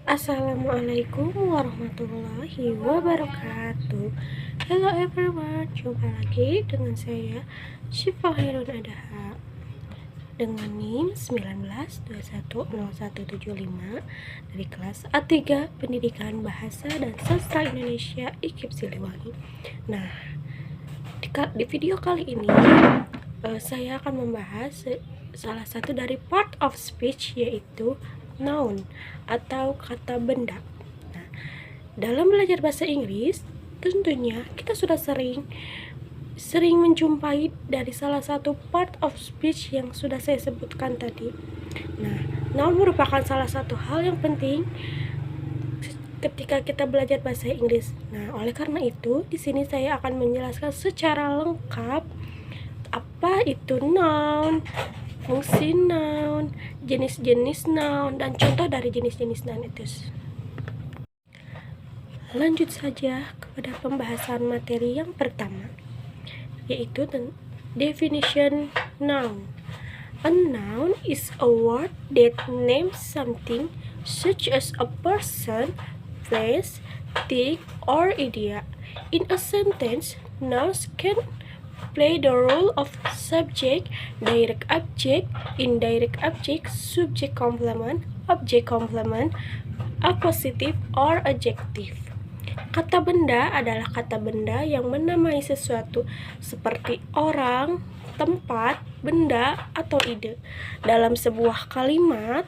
Assalamualaikum warahmatullahi wabarakatuh. Hello everyone, jumpa lagi dengan saya Syifa Hairun Adaha dengan NIM 19210175 dari kelas A3 Pendidikan Bahasa dan Sastra Indonesia IKIP Siliwangi. Nah, di video kali ini saya akan membahas salah satu dari part of speech, yaitu noun atau kata benda. Nah, dalam belajar bahasa Inggris, tentunya kita sudah sering menjumpai dari salah satu part of speech yang sudah saya sebutkan tadi. Nah, noun merupakan salah satu hal yang penting ketika kita belajar bahasa Inggris. Nah, oleh karena itu, di sini saya akan menjelaskan secara lengkap apa itu noun, fungsi noun, jenis-jenis noun, dan contoh dari jenis-jenis noun itu. Lanjut saja kepada pembahasan materi yang pertama, yaitu definition noun. A noun is a word that names something such as a person, place, thing, or idea. In a sentence, nouns can play the role of subject, direct object, indirect object, subject complement, object complement, appositive, or adjective. Kata benda adalah kata benda yang menamai sesuatu seperti orang, tempat, benda, atau ide. Dalam sebuah kalimat,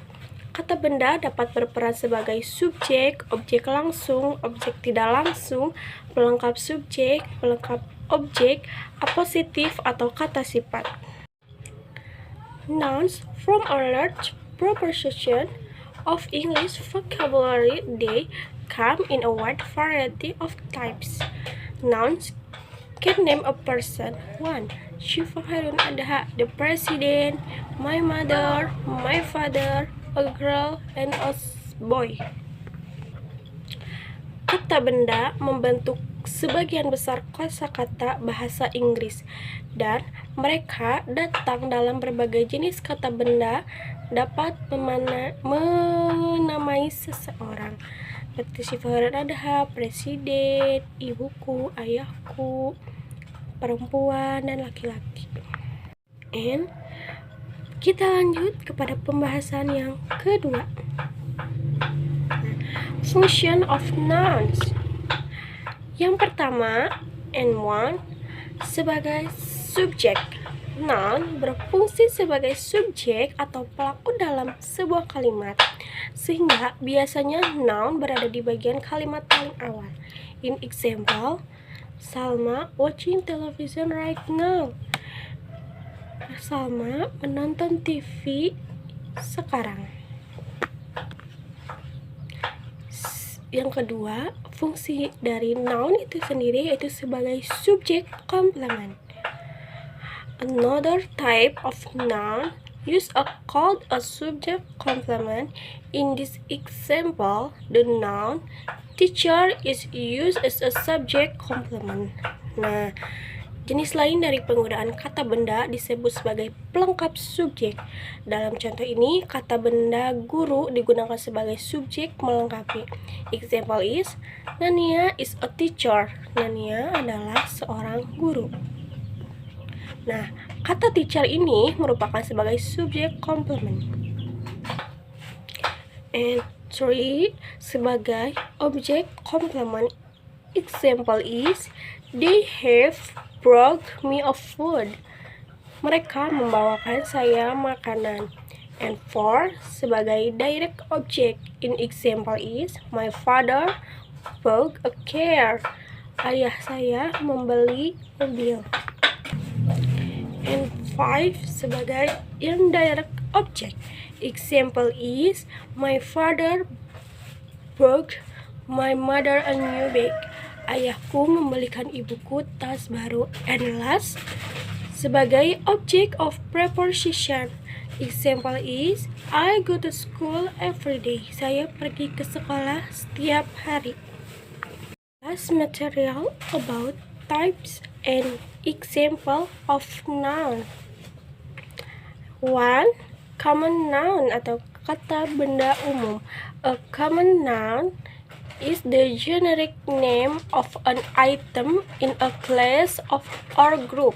kata benda dapat berperan sebagai subjek, objek langsung, objek tidak langsung, pelengkap subjek, pelengkap objek, apositif, atau kata sifat. Nouns from a large proportion of English vocabulary, they come in a wide variety of types. Nouns can name a person. 1. Syifa Hairun Adaha, the president, my mother, my father, a girl, and a boy. Kata benda membentuk sebagian besar kosakata bahasa Inggris, dan mereka datang dalam berbagai jenis. Kata benda dapat menamai seseorang, seperti Syifa Hairun Adaha, presiden, ibuku, ayahku, perempuan, dan laki-laki. And kita lanjut kepada pembahasan yang kedua. Function of nouns. Yang pertama, N1, sebagai subjek. Noun berfungsi sebagai subjek atau pelaku dalam sebuah kalimat, sehingga biasanya noun berada di bagian kalimat paling awal. In example, Salma watching television right now. Salma menonton TV sekarang. Yang kedua, fungsi dari noun itu sendiri yaitu sebagai subjek komplement. Another type of noun use called a subject complement. In this example, the noun teacher is used as a subject complement. Nah, jenis lain dari penggunaan kata benda disebut sebagai pelengkap subjek. Dalam contoh ini, kata benda guru digunakan sebagai subjek melengkapi. Example is, Nania is a teacher. Nania adalah seorang guru. Nah, kata teacher ini merupakan sebagai subjek complement. And 3, sebagai objek complement. Example is, they have brought me a food. Mereka membawakan saya makanan. And 4, sebagai direct object. In example is, my father bought a car. Ayah saya membeli mobil. And 5, sebagai indirect object. Example is, my father bought my mother a new bag. Ayahku membelikan ibuku tas baru. And last, sebagai object of preposition. Example is, I go to school every day. Saya pergi ke sekolah setiap hari. Last material about types and example of noun. 1. Common noun atau kata benda umum. A common noun is the generic name of an item in a class or group,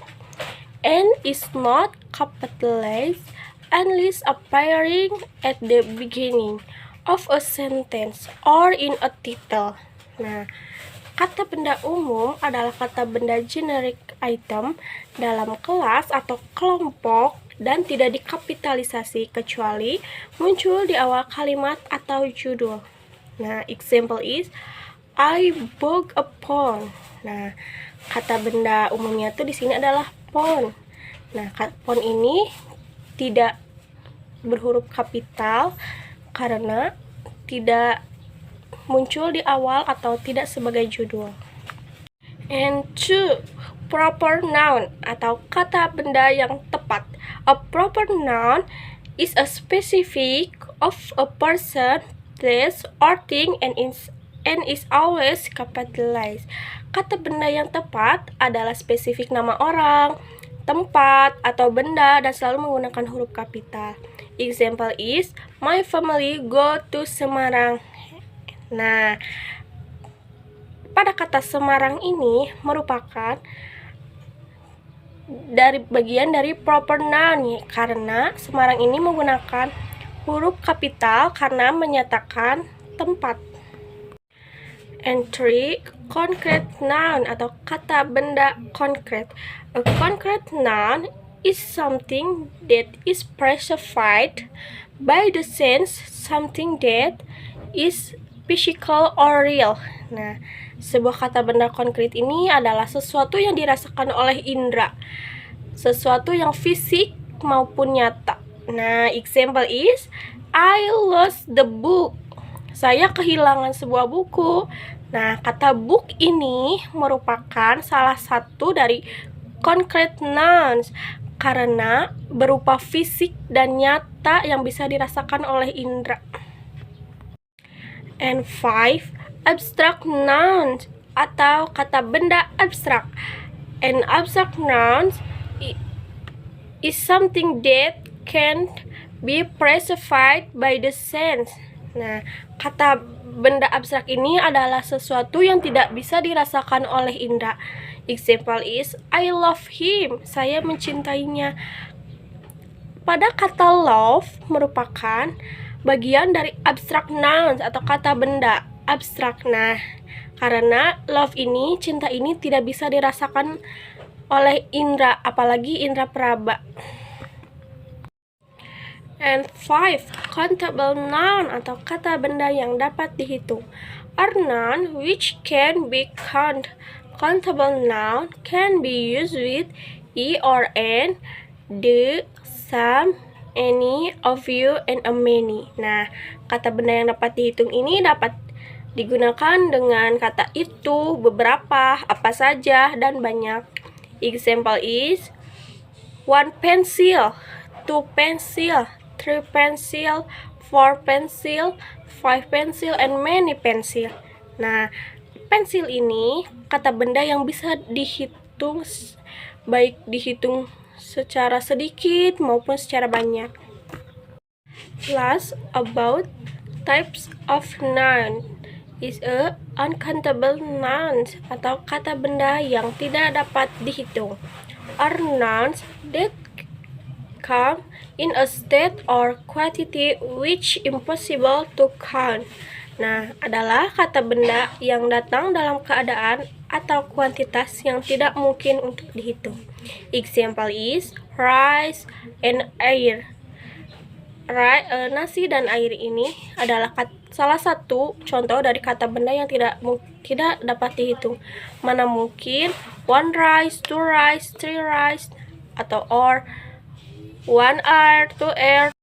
and is not capitalized unless appearing at the beginning of a sentence or in a title. Nah, kata benda umum adalah kata benda generic item dalam kelas atau kelompok dan tidak dikapitalisasi kecuali muncul di awal kalimat atau judul. Nah, example is I bought a phone. Nah, kata benda umumnya tuh di sini adalah phone. Nah, phone ini tidak berhuruf kapital karena tidak muncul di awal atau tidak sebagai judul. And two, proper noun atau kata benda yang tepat. A proper noun is a specific of a person, place, or thing and is always capitalized. Kata benda yang tepat adalah spesifik nama orang, tempat, atau benda dan selalu menggunakan huruf kapital. Example is, my family go to Semarang. Nah, pada kata Semarang ini merupakan bagian dari proper noun karena Semarang ini menggunakan huruf kapital karena menyatakan tempat. And three, concrete noun atau kata benda konkret. A concrete noun is something that is specified by the sense something that is physical or real. Nah, sebuah kata benda konkret ini adalah sesuatu yang dirasakan oleh indera, sesuatu yang fisik maupun nyata. Nah, example is I lost the book. Saya kehilangan sebuah buku. Nah, kata book ini merupakan salah satu dari concrete nouns karena berupa fisik dan nyata yang bisa dirasakan oleh indera. And five, abstract nouns atau kata benda abstrak. An abstract noun is something that can be specified by the sense. Nah, kata benda abstrak ini adalah sesuatu yang tidak bisa dirasakan oleh indera. Example is I love him. Saya mencintainya. Pada kata love merupakan bagian dari abstract nouns atau kata benda abstrak. Nah, karena love ini, cinta ini tidak bisa dirasakan oleh indera, apalagi indera peraba. And five, countable noun atau kata benda yang dapat dihitung. Are noun which can be count. Countable noun can be used with e or n, the, some, any, a few, and a many. Nah, kata benda yang dapat dihitung ini dapat digunakan dengan kata itu, beberapa, apa saja, dan banyak. Example is one pencil, two pencil, three pencil, four pencil, five pencil, and many pencil. Nah, pensil ini kata benda yang bisa dihitung, baik dihitung secara sedikit maupun secara banyak. Last, about types of noun is a uncountable nouns atau kata benda yang tidak dapat dihitung. Are nouns that come in a state or quantity which impossible to count. Nah, adalah kata benda yang datang dalam keadaan atau kuantitas yang tidak mungkin untuk dihitung. Example is rice and air. Nasi dan air ini adalah salah satu contoh dari kata benda yang tidak dapat dihitung. Mana mungkin one rice, two rice, three rice, atau or one air, two air.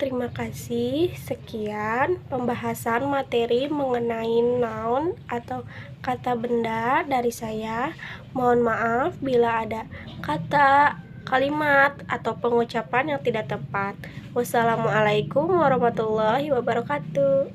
Terima kasih. Sekian pembahasan materi mengenai noun atau kata benda dari saya. Mohon maaf bila ada kata, kalimat, atau pengucapan yang tidak tepat. Wassalamualaikum warahmatullahi wabarakatuh.